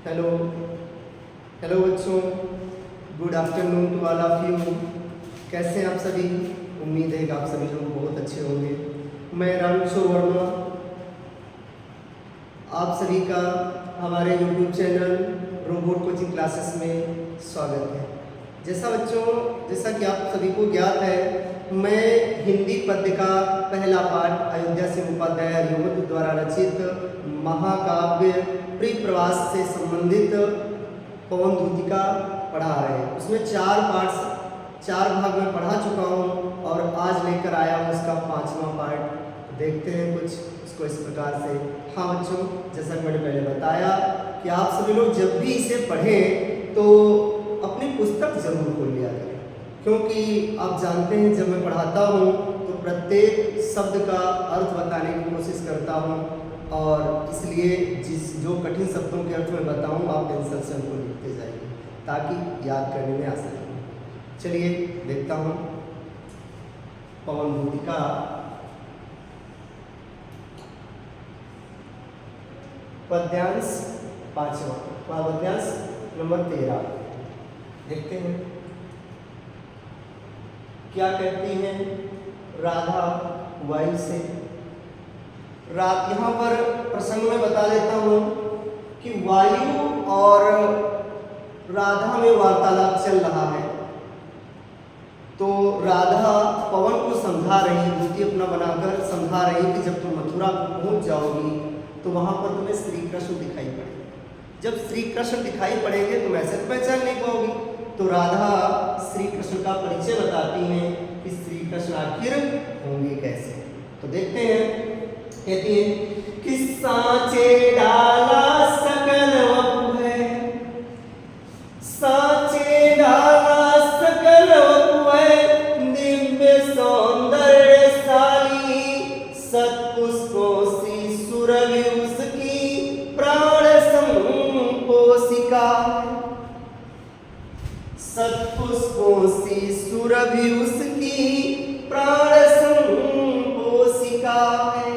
Hello hello बच्चों, good afternoon to all of you. कैसे हैं आप सभी? उम्मीद है कि आप सभी लोग बहुत अच्छे होंगे। मैं रामकिशोर वर्मा, आप सभी का हमारे YouTube channel robot coaching classes में स्वागत है। जैसा कि आप सभी को ज्ञात है, मैं हिंदी पद्य का पहला पाठ अयोध्या सिंह उपाध्याय हरिओम द्वारा रचित महाकाव्य प्रिप्रवास से संबंधित पवन दूतिका पढ़ा रहे हैं। उसमें चार भाग में पढ़ा चुका हूँ और आज लेकर आया हूँ उसका 5वां पार्ट। देखते हैं कुछ उसको इस प्रकार से। हाँ बच्चों, जैसा कि मैंने पहले बताया कि आप सभी लोग जब भी इसे पढ़ें तो अपनी पुस्तक जरूर खोल लिया करें, क्योंकि आप जानते हैं जब मैं पढ़ाता हूँ तो प्रत्येक शब्द का अर्थ बताने की कोशिश करता हूँ, और इसलिए जो कठिन शब्दों के अर्थ में बताऊँ आप पेंसिल से उनको लिखते जाइए ताकि याद करने में आसानी हो। चलिए देखता हूँ पवन दूतिका पद्यांश 5वां, पद्यांश नंबर 13। देखते हैं क्या कहती हैं राधा वायु से। यहाँ पर प्रसंग में बता देता हूँ कि वायु और राधा में वार्तालाप चल रहा है। तो राधा पवन को समझा रही, दूती अपना बनाकर समझा रही कि जब तुम मथुरा पहुंच जाओगी तो वहां पर तुम्हें श्री कृष्ण दिखाई पड़ेंगे। जब श्री कृष्ण दिखाई पड़ेंगे तुम ऐसे तो पहचान नहीं पाओगी। तो राधा श्री कृष्ण का परिचय बताती हैं कि श्री कृष्ण आखिर होंगे कैसे। तो देखते हैं, कहती है कि सांचे डाला सकल वपु है, सांचे डाला सकल वपु है, दिव्य सौंदर्यशाली सत्पुष्पों सी सुरभि उसकी प्राण संपोषिका, सत्पुष्पों सी सुरभि उसकी प्राण संपोषिका है।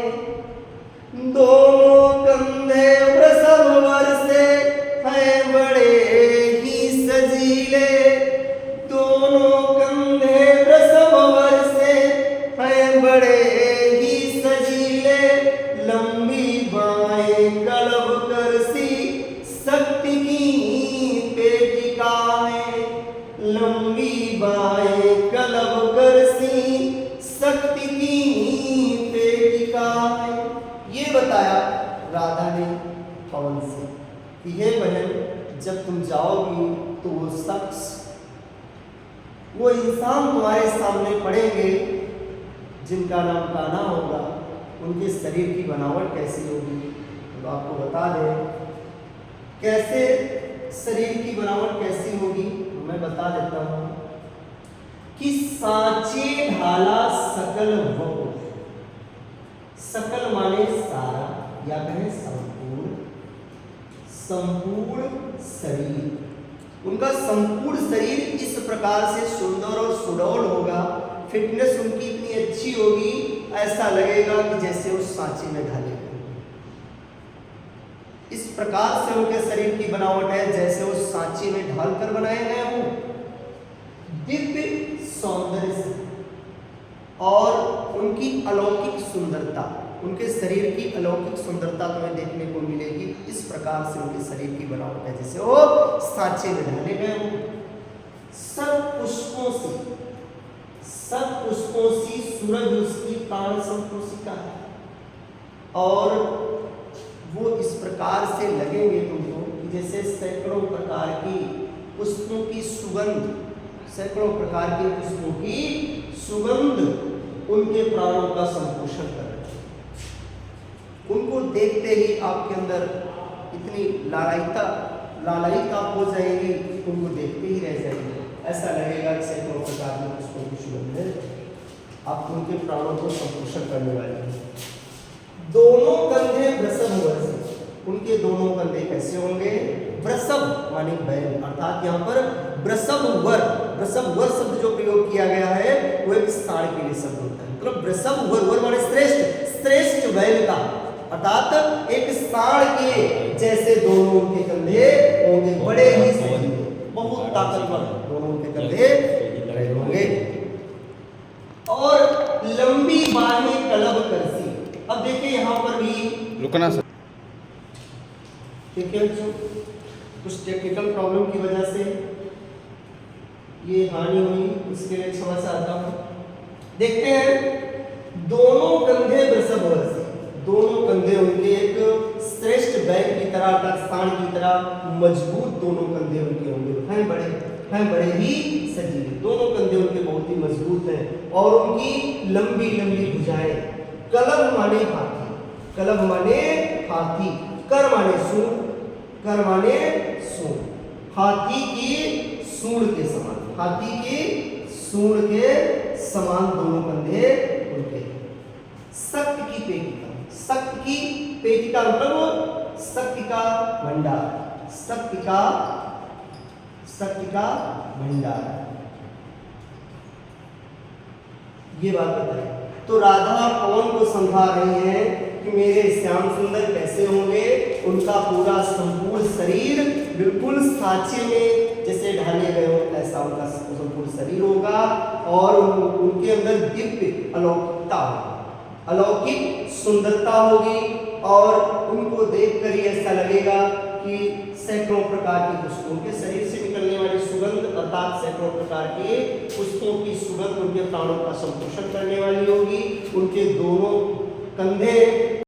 दोनों कंधे वृषभ वर से हैं बड़े ही सजीले, दोनों कंधे वृषभ वर से हैं बड़े ही सजीले, लंबी बाहें कलभ कर सी शक्ति की पेटिका है, लंबी बाहें कलभ कर सी शक्ति की पेटिका है। ये बताया राधा ने पवन से कि हे बहन, जब तुम जाओगी तो वो शख्स, वो इंसान तुम्हारे सामने पड़ेंगे जिनका नाम कान्हा होगा। उनके शरीर की बनावट कैसी होगी तो आपको बता दें कैसे शरीर की बनावट कैसी होगी। मैं बता देता हूं कि सांचे ढाला सकल वपु, सकल माने सारा या कहें संपूर्ण, संपूर्ण शरीर। उनका संपूर्ण शरीर इस प्रकार से सुंदर और सुडौल होगा, फिटनेस उनकी इतनी अच्छी होगी, ऐसा लगेगा कि जैसे उस सांचे में ढाले गए। इस प्रकार से उनके शरीर की बनावट है जैसे उस सांचे में ढाल कर बनाए गए हों। दिव्य सौंदर्य से और उनकी अलौकिक सुंदरता, उनके शरीर की अलौकिक सुंदरता तुम्हें देखने को मिलेगी। इस प्रकार से उनके शरीर की बनावट है जैसे वो सांचे में ढाले गए हों। सत्पुष्पों सी सूरज उसकी प्राण संपोषिका है, और वो इस प्रकार से लगेंगे तुमको कि जैसे सैकड़ों प्रकार की पुष्पों की सुगंध, सैकड़ों प्रकार के पुष्पों की सुगंध उनके प्राणों का संपोषण कर रहे हैं। उनको देखते ही आपके अंदर इतनी लालायिता हो जाएगी, उनको देखते ही रह जाएंगे। ऐसा लगेगा कि सैकड़ों प्रकार के पुष्पों की सुगंध आपको उनके प्राणों को संपोषण करने वाली है। दोनों कंधे वृषभ वर से, उनके दोनों कंधे कैसे होंगे? वृषभ माने बैल, अर्थात यहाँ पर वृषभ वर शब्द जो प्रयोग किया गया है वो एक स्थान के लिए शब्द होता है। मतलब वृषभ वर माने श्रेष्ठ बैल का, अर्थात एक साढ़ के जैसे दोनों उनके कंधे होंगे बड़े ही सजीले, बहुत ताकतवर दोनों उनके कंधे बड़े होंगे। और लंबी बाहें कलब करसी। अब देखिए यहाँ पर भी रुकना सर, देखिए बच्चों कुछ टेक्निकल प्रॉब्लम की वजह से ये हानि हुई, उसके लिए क्षमा चाहता हूँ। देखते हैं दोनों कंधे वृषभवर्षी, दोनों कंधे उनके एक श्रेष्ठ बैग की तरह, अर्थात की तरह मजबूत दोनों कंधे उनके होंगे, हैं बड़े ही सजीले, दोनों कंधे उनके बहुत ही मजबूत हैं और उनकी लंबी लंबी भुजाएं। कलब माने हाथी, कलब माने हाथी, कर माने सूंड, कर माने सूंड, हाथी की सूंड के समान, हाथी की सूंड के समान दोनों कंधे उनके। शक्ति की पेटिका, शक्ति की पेटिका मतलब शक्ति का भंडार, शक्ति का भंडार, ये बात बताइए। तो राधा कौन को समझा रही हैं कि मेरे श्याम सुंदर कैसे होंगे? उनका पूरा संपूर्ण शरीर बिल्कुल सांचे में जैसे ढाले गए हो ऐसा उनका संपूर्ण शरीर होगा और उनके अंदर दिव्य अलौकिकता होगी, अलौकिक सुंदरता होगी और उनको देखकर ही ऐसा लगेगा कि सैकड़ों प्रकार की पुष्पों, उनके शरीर से निकलने वाली सुगंध अर्थात सैकड़ों प्रकार के पुष्पों की सुगंध उनके प्राणों का संपोषण करने वाली होगी। उनके दोनों कंधे